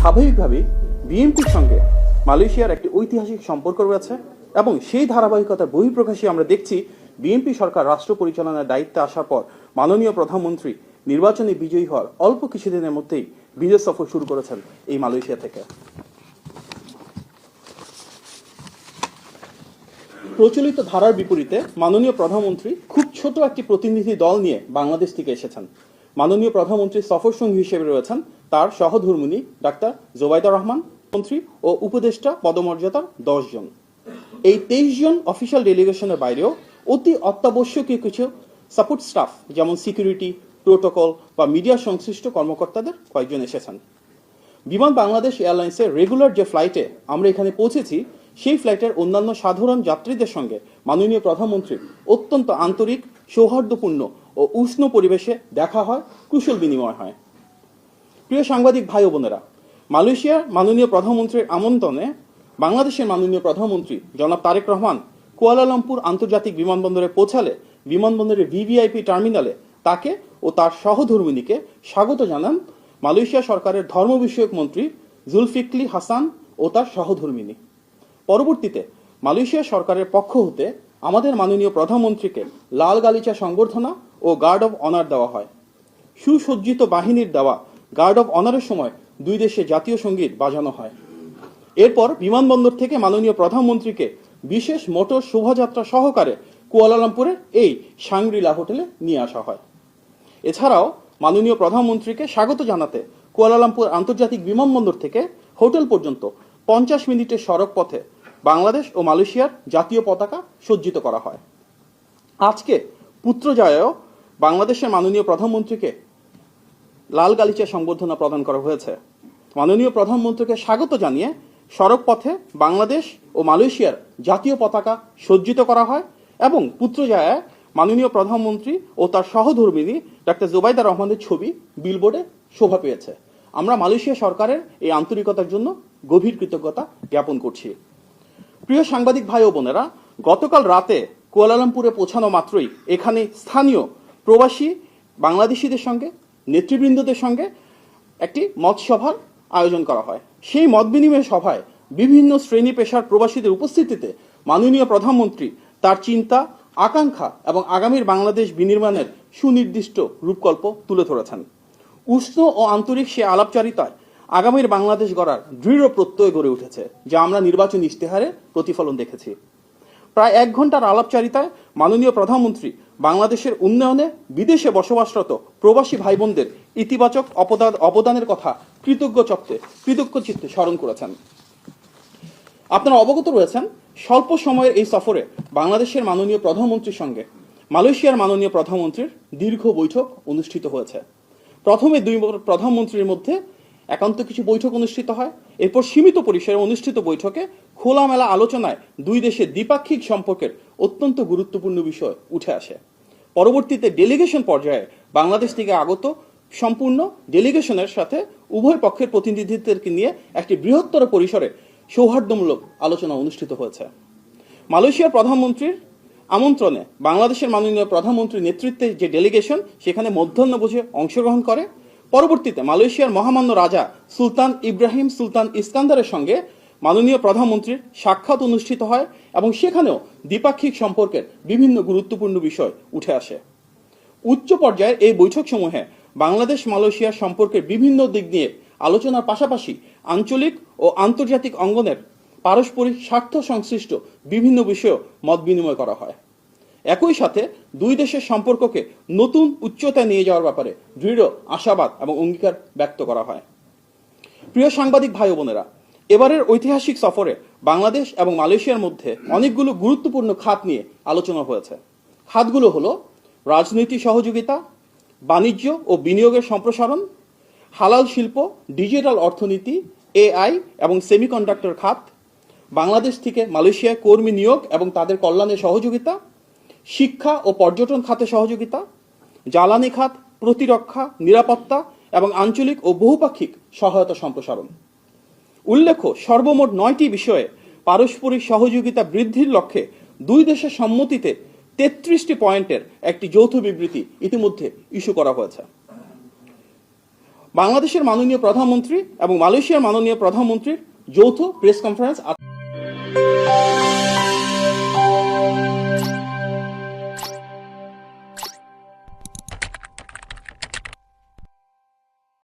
স্বাভাবিকভাবেই বিএনপির সঙ্গে মালয়েশিয়ার একটি ঐতিহাসিক সম্পর্ক রয়েছে এবং সেই ধারাবাহিকতার বহিঃপ্রকাশই আমরা দেখছি বিএনপি সরকার রাষ্ট্র পরিচালনার দায়িত্বে আসার পর মাননীয় প্রধানমন্ত্রী নির্বাচনে বিজয়ী হওয়ার অল্প কিছুদিনের মধ্যেই বিদেশ সফর শুরু করেছেন এই মালয়েশিয়া থেকে। প্রচলিত ধারার বিপরীতে মাননীয় প্রধানমন্ত্রী খুব ছোট একটি প্রতিনিধি দল নিয়ে বাংলাদেশ থেকে এসেছেন। মাননীয় প্রধানমন্ত্রীর সফর সঙ্গী হিসেবে রয়েছেন তার সহধর্মিণী ডাক্তার জোবাইদা রহমান, মন্ত্রী ও উপদেষ্টা পদমর্যাদার 10 জন। এই 23 জন অফিসিয়াল ডেলিগেশনের বাইরেও অতি অত্যাবশ্যকীয় কিছু সাপোর্ট স্টাফ যেমন সিকিউরিটি, প্রোটোকল বা মিডিয়া সংশ্লিষ্ট কর্মকর্তাদের কয়েকজন এসেছেন। বিমান বাংলাদেশ এয়ারলাইন্সের রেগুলার যে ফ্লাইটে আমরা এখানে পৌঁছেছি সেই ফ্লাইটের অন্যান্য সাধারণ যাত্রীদের সঙ্গে মাননীয় প্রধানমন্ত্রীর অত্যন্ত আন্তরিক, সৌহার্দ্যপূর্ণ ও উষ্ণ পরিবেশে দেখা হয়, কুশল বিনিময় হয়। প্রিয় সাংবাদিক ভাই ও বোনেরা, মালয়েশিয়ার মাননীয় প্রধানমন্ত্রীর আমন্ত্রণে বাংলাদেশের মাননীয় প্রধানমন্ত্রী জনাব তারেক রহমান কুয়ালালামপুর আন্তর্জাতিক বিমানবন্দরে পৌঁছালে বিমানবন্দরের ভিভিআইপি টার্মিনালে তাকে ও তার সহধর্মিণীকে স্বাগত জানান মালয়েশিয়া সরকারের ধর্ম বিষয়ক মন্ত্রী জুলফিকলি হাসান ও তার সহধর্মিণী। পরবর্তীতে মালয়েশিয়া সরকারের পক্ষ হতে আমাদের মাননীয় প্রধানমন্ত্রীকে লাল গালিচা সংবর্ধনা ও গার্ড অব অনার দেওয়া হয়। সুসজ্জিত বাহিনীর দেওয়া গার্ড অব অনারের সময় দুই দেশে জাতীয় সঙ্গীত বাজানো হয়। এরপর বিমানবন্দর থেকে মাননীয় প্রধানমন্ত্রীকে বিশেষ মোটর শোভাযাত্রা সহকারে কুয়ালালামপুরের এই শাংগ্রিলা হোটেলে নিয়ে আসা হয়। এছাড়াও মাননীয় প্রধানমন্ত্রীকে স্বাগত জানাতে কুয়ালালামপুর আন্তর্জাতিক বিমানবন্দর থেকে হোটেল পর্যন্ত 50 মিনিটের সড়ক পথে বাংলাদেশ ও মালয়েশিয়ার জাতীয় পতাকা সজ্জিত করা হয়। আজকে পুত্রজয়েও বাংলাদেশের মাননীয় প্রধানমন্ত্রীকে লাল গালিচা সংবর্ধনা প্রদান করা হয়েছে। মাননীয় প্রধানমন্ত্রীকে স্বাগত জানিয়ে সড়ক পথে বাংলাদেশ ও মালয়েশিয়ার জাতীয় পতাকা সজ্জিত করা হয় এবং পুত্রজয়ায় মাননীয় প্রধানমন্ত্রী ও তার সহধর্মিণী ডাক্তার জোবাইদা রহমানের ছবি বিলবোর্ডে শোভা পেয়েছে। আমরা মালয়েশিয়া সরকারের এই আন্তরিকতার জন্য গভীর কৃতজ্ঞতা জ্ঞাপন করছি। প্রিয় সাংবাদিক ভাই ও বোনেরা, গতকাল রাতে কুয়ালালামপুরে পৌঁছানো মাত্রই এখানে স্থানীয় প্রবাসী বাংলাদেশিদের সঙ্গে নেতৃবৃন্দদের সঙ্গে একটি মত সভার আয়োজন করা হয়। সেই মত বিনিময় সভায় বিভিন্ন শ্রেণী পেশার প্রবাসীদের উপস্থিতিতে মাননীয় প্রধানমন্ত্রী তার চিন্তা, আকাঙ্ক্ষা এবং আগামীর বাংলাদেশ বিনির্মাণের সুনির্দিষ্ট রূপকল্প তুলে ধরেছেন। উষ্ণ ও আন্তরিক সে আলাপচারিতায় আগামীর বাংলাদেশ গড়ার দৃঢ় প্রত্যয় গড়ে উঠেছে, যা আমরা নির্বাচনী ইশতেহারে প্রতিফলন দেখেছি। প্রায় 1 ঘন্টার আলাপচারিতায় মাননীয় প্রধানমন্ত্রী বাংলাদেশের উন্নয়নে বিদেশে বসবাসরত প্রবাসী ভাই বোনদের ইতিবাচক অবদানের কথা কৃতজ্ঞ চিত্তে স্মরণ করেছেন। আপনারা অবগত রয়েছেন, স্বল্প সময়ের এই সফরে বাংলাদেশের মাননীয় প্রধানমন্ত্রীর সঙ্গে মালয়েশিয়ার মাননীয় প্রধানমন্ত্রীর দীর্ঘ বৈঠক অনুষ্ঠিত হয়েছে। প্রথমে দুই প্রধানমন্ত্রীর মধ্যে একান্ত কিছু বৈঠক অনুষ্ঠিত হয়। এরপর সীমিত পরিসরে অনুষ্ঠিত বৈঠকে খোলামেলা আলোচনায় দুই দেশের দ্বিপাক্ষিক সম্পর্কের অত্যন্ত গুরুত্বপূর্ণ বিষয় উঠে আসে। পরবর্তীতে ডেলিগেশন পর্যায়ে বাংলাদেশ থেকে আগত সম্পূর্ণ ডেলিগেশনের সাথে উভয় পক্ষের প্রতিনিধিদেরকে নিয়ে একটি বৃহত্তর পরিসরে সৌহার্দ্যমূলক আলোচনা অনুষ্ঠিত হয়েছে। মালয়েশিয়ার প্রধানমন্ত্রীর আমন্ত্রণে বাংলাদেশের মাননীয় প্রধানমন্ত্রীর নেতৃত্বে যে ডেলিগেশন সেখানে মধ্যাহ্নভোজে অংশগ্রহণ করে। পরবর্তীতে মালয়েশিয়ার মহামান্য রাজা সুলতান ইব্রাহিম সুলতান ইস্কান্দারের সঙ্গে মাননীয় প্রধানমন্ত্রীর সাক্ষাৎ অনুষ্ঠিত হয় এবং সেখানেও দ্বিপাক্ষিক সম্পর্কের বিভিন্ন গুরুত্বপূর্ণ বিষয় উঠে আসে। উচ্চ পর্যায়ের এই বৈঠকসমূহে বাংলাদেশ মালয়েশিয়ার সম্পর্কের বিভিন্ন দিক নিয়ে আলোচনার পাশাপাশি আঞ্চলিক ও আন্তর্জাতিক অঙ্গনের পারস্পরিক স্বার্থ সংশ্লিষ্ট বিভিন্ন বিষয়ে মত বিনিময় করা হয়। একই সাথে দুই দেশের সম্পর্ককে নতুন উচ্চতায় নিয়ে যাওয়ার ব্যাপারে দৃঢ় আশাবাদ এবং অঙ্গীকার ব্যক্ত করা হয়। প্রিয় সাংবাদিক ভাই ও বোনেরা, এবারের ঐতিহাসিক সফরে বাংলাদেশ এবং মালয়েশিয়ার মধ্যে অনেকগুলো গুরুত্বপূর্ণ খাত নিয়ে আলোচনা হয়েছে। খাতগুলো হলো রাজনৈতিক সহযোগিতা, বাণিজ্য ও বিনিয়োগের সম্প্রসারণ, হালাল শিল্প, ডিজিটাল অর্থনীতি, এআই এবং সেমিকন্ডাক্টর খাত, বাংলাদেশ থেকে মালয়েশিয়ায় কর্মী নিয়োগ এবং তাদের কল্যাণে সহযোগিতা, শিক্ষা ও পর্যটন খাতে সহযোগিতা, জ্বালানি খাত, প্রতিরক্ষা, নিরাপত্তা এবং আঞ্চলিক ও বহুপাক্ষিক সহায়তা সম্প্রসারণ। উল্লেখ্য, সর্বমোট 9টি বিষয়ে পারস্পরিক সহযোগিতা বৃদ্ধির লক্ষ্যে দুই দেশের সম্মতিতে 33টি পয়েন্টের একটি যৌথ বিবৃতি ইতিমধ্যে ইস্যু করা হয়েছে। বাংলাদেশের মাননীয় প্রধানমন্ত্রী এবং মালয়েশিয়ার মাননীয় প্রধানমন্ত্রীর যৌথ প্রেস কনফারেন্স